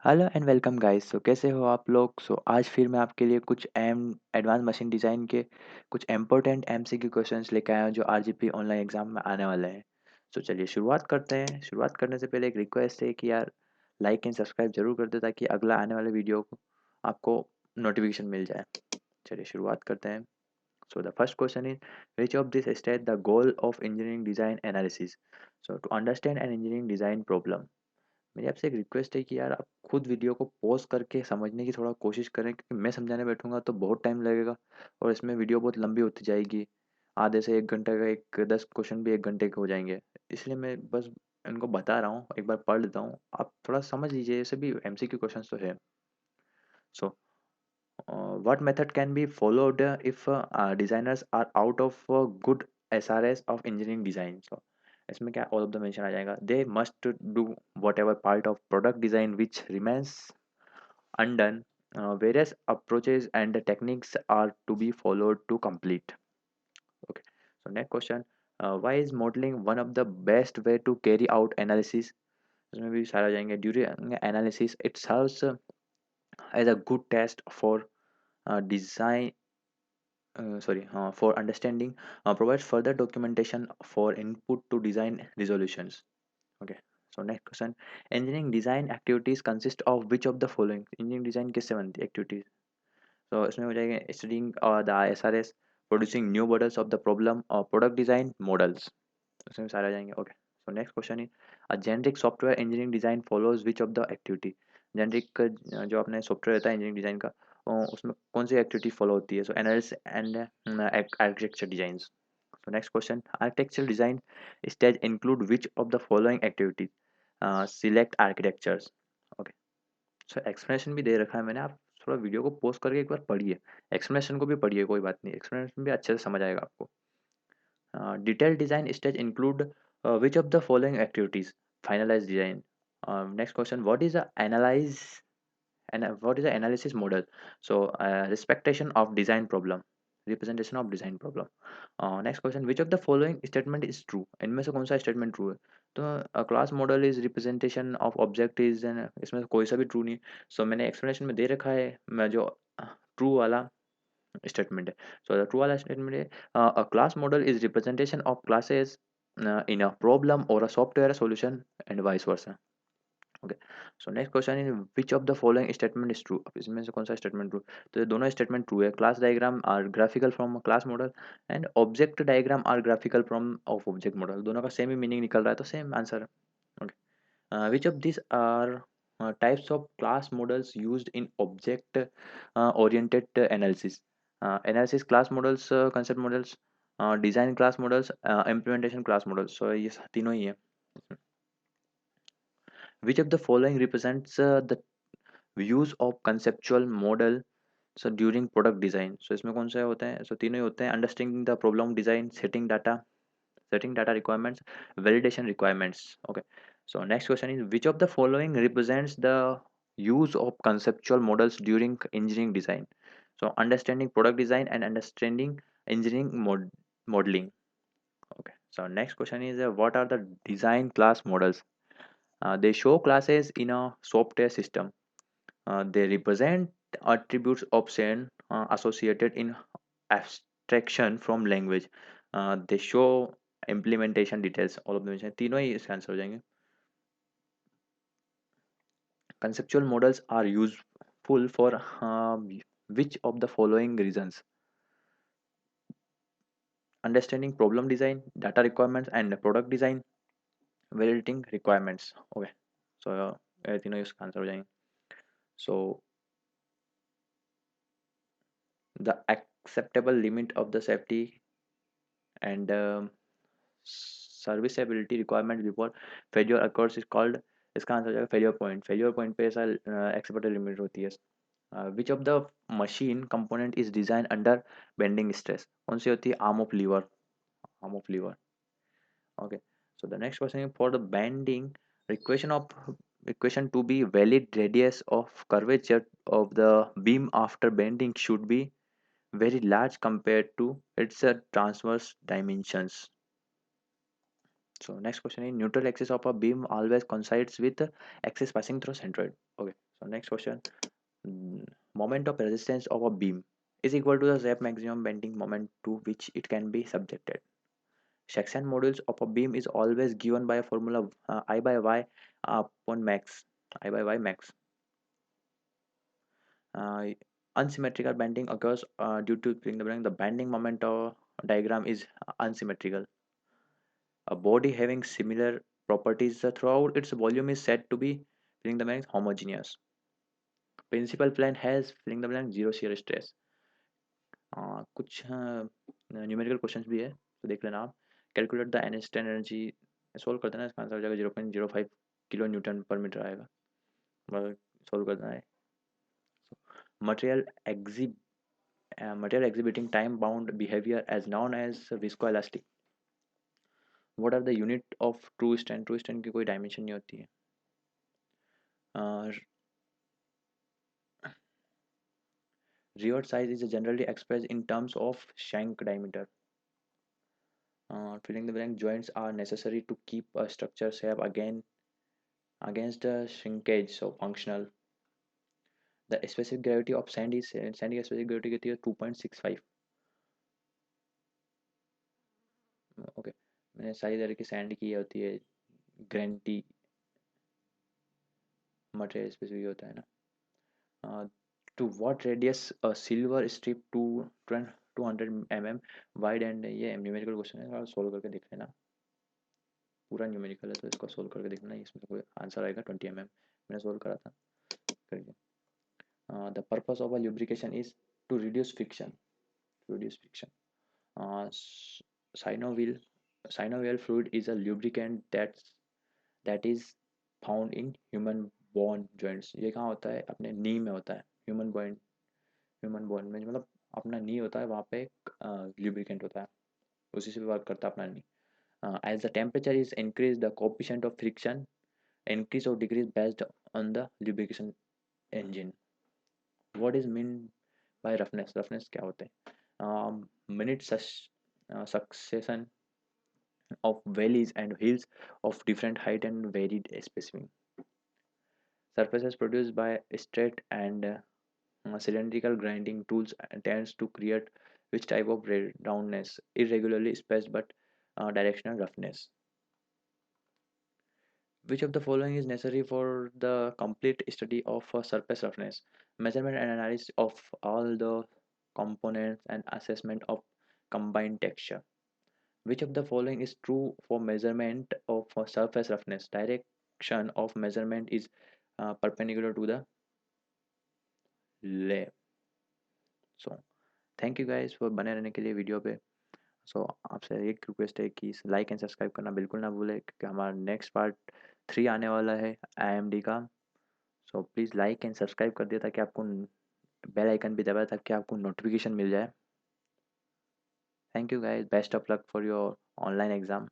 Hello and welcome guys. कैसे हो आप लोग। आज फिर मैं आपके लिए कुछ एडवांस मशीन डिज़ाइन के कुछ इम्पोर्टेंट एमसीक्यू क्वेश्चंस लेके आया हूँ जो आरजीपी ऑनलाइन एग्जाम में आने वाले हैं। चलिए शुरुआत करते हैं। शुरुआत करने से पहले एक रिक्वेस्ट है कि यार लाइक एंड सब्सक्राइब जरूर कर दे ताकि अगला आने वाले वीडियो को आपको नोटिफिकेशन मिल जाए। चलिए शुरुआत करते हैं। The first question is which of this state the goal of engineering design analysis. To understand an engineering design problem. मेरी आपसे एक रिक्वेस्ट है कि यार आप खुद वीडियो को पॉज करके समझने की थोड़ा कोशिश करें, क्योंकि मैं समझाने बैठूंगा तो बहुत टाइम लगेगा और इसमें वीडियो बहुत लंबी होती जाएगी। आधे से 1 घंटे का एक 10 क्वेश्चन भी 1 घंटे के हो जाएंगे। इसलिए मैं बस इनको बता रहा हूँ, एक बार पढ़ लेता हूँ, आप थोड़ा समझ लीजिए। ये सभी एमसीक्यू क्वेश्चन तो है। So what method can be followed if designers are out of good SRS of engineering design। इसमें क्या ऑल ऑफ द मेंशन आ जाएगा। They must do what ever part of product design which remains undone. Various approaches and techniques are to be followed to complete. Okay. So next question. Why is modeling one of the best way to carry out analysis? इसमें भी सारा जाएंगे। During analysis, it serves as a good test for design. For understanding, provides further documentation for input to design resolutions. Okay. So next question. Engineering design activities consist of which of the following? Engineering design किससे बनती है activities? इसमें हो जाएगा studying the SRS, producing new models of the problem और product design models. इसमें सारे आ जाएंगे। Okay. Next question is a generic software engineering design follows which of the activity. Generic जो अपने सॉफ्टवेयर रहता है इंजीनियरिंग डिजाइन का, उसमें कौन सी एक्टिविटी फॉलो होती है। Analysis and architecture design. Next question, architecture design stage include which of the following activities. Select architectures. Okay. Explanation भी दे रखा है मैंने, आप थोड़ा वीडियो को पॉज करके एक बार पढ़िए, एक्सप्लेनेशन को भी पढ़िए, कोई बात नहीं, एक्सप्लेनेशन भी अच्छे से समझ आएगा आपको। Detail design stage include which of the following activities. Finalise design. Next question, what is analyse and what is the analysis model. Respectation of design problem, representation of design problem. Next question, which of the following statement is true। इनमें से कौन सा statement true है। तो class model is representation of object is, इसमें कोई सा भी ट्रू नहीं। मैंने एक्सप्लेनेशन में दे रखा है मैं जो ट्रू वाला स्टेटमेंट है। द ट्रू वाला स्टेटमेंट है a class model is representation of classes in a problem और a software solution and vice versa. Okay. Next question is which of the following statement is true. अब इसमें से कौन सा statement true. तो ये दोनों स्टेटमेंट ट्रू है। Class diagram are graphical form class model and object diagram are graphical form of object model. दोनों का सेम ही मीनिंग निकल रहा है, तो सेम आंसर है। Okay. Which of this are types of class models used in object oriented analysis. Analysis class models, concept models, design class models, implementation class models. ये तीनों ही है। Which of the following represents the use of conceptual model during product design। इसमें कौन से होते हैं। तीनों ही होते हैं। Understanding the problem design, setting data requirements, validation requirements। Okay। Next question is which of the following represents the use of conceptual models during engineering design। Understanding product design and understanding engineering modeling। Okay। Next question is what are the design class models। they show classes in a software system। they represent attributes option associated in abstraction from language। they show implementation details। all of them तीनों ही इसका answer हो जाएंगे। conceptual models are useful for which of the following reasons। understanding problem design, data requirements and product design, validating requirements। okay। ये तीनों ही इसका answer हो जाएंगे। so the acceptable limit of the safety and serviceability requirement before failure occurs is called. इसका answer हो जाएगा failure point. Failure point पे ऐसा एक्सेप्टेबल लिमिट होती है। Which of the machine component is design under bending stress. कौन सी होती है। Arm of lever. Arm of lever. Okay. The next question for the bending equation to be valid radius of curvature of the beam after bending should be very large compared to its transverse dimensions। So next question is neutral axis of a beam always coincides with axis passing through centroid. Okay. So next question, mm, moment of resistance of a beam is equal to the Z maximum bending moment to which it can be subjected. Section modules of a beam is always given by a formula I by y upon max, I by y max. Uh, Unsymmetrical bending occurs due to the bending moment diagram is unsymmetrical. A body having similar properties throughout its volume is said to be homogeneous. Principal plane has zero shear stress. कुछ numerical questions भी है तो देख लेना आप. Calculate the instant energy. Solve कर देना, इसका आंसर हो जाएगा 0.05 किलो न्यूटन पर मीटर आएगा. सोल्व कर देना है. Material exhibiting time bound behavior as known as viscoelastic. What are the unit of true strength? True strength की कोई डायमेंशन नहीं होती है. Rivet size is generally expressed in terms of shank diameter. Filling the blank, joints are necessary to keep a structure shape against the shrinkage, so functional. The specific gravity of sand is sand की specific gravity कितनी है 2.65. Okay, मैंने सारी तरह की sand की होती है, ग्रेनिटी मटेरियल स्पेसिफिक होता है ना. To what radius a silver strip 200 mm wide end. ये न्यूमेरिकल क्वेश्चन है, सोल्व करके देख लेना. पूरा न्यूमेरिकल है तो इसको सोल्व करके देखना, इसमें कोई आंसर आएगा 20 mm. मैंने सोल्व करा था. करिए. The purpose of a lubrication is to reduce friction. reduce friction. Synovial synovial fluid is a lubricant that is found in human bone joints. ये कहाँ होता है? अपने नी में होता है. ह्यूमन बोन में मतलब अपना नी होता है, वहाँ पे एक lubricant होता है, उसी से वर्क करता है अपना नी. As the temperature is increased, the coefficient of friction increase or decrease based on the lubrication engine. What is mean by roughness? Roughness क्या होता है? Minute succession of valleys and hills of different height and varied spacing. Surfaces produced by straight and cylindrical grinding tools tends to create which type of roundness? Irregularly spaced but directional roughness. Which of the following is necessary for the complete study of surface roughness? Measurement and analysis of all the components and assessment of combined texture. Which of the following is true for measurement of surface roughness? Direction of measurement is perpendicular to the left. So thank you guys for बने रहने के लिए video पे. सो आपसे एक request है कि like and subscribe करना बिल्कुल ना भूलें, क्योंकि हमारा नेक्स्ट पार्ट 3 आने वाला है IMD का. So please like and subscribe कर दिया ताकि आपको बेल आइकन भी दबाए ताकि आपको नोटिफिकेशन मिल जाए. Thank you guys, best of luck for your online exam.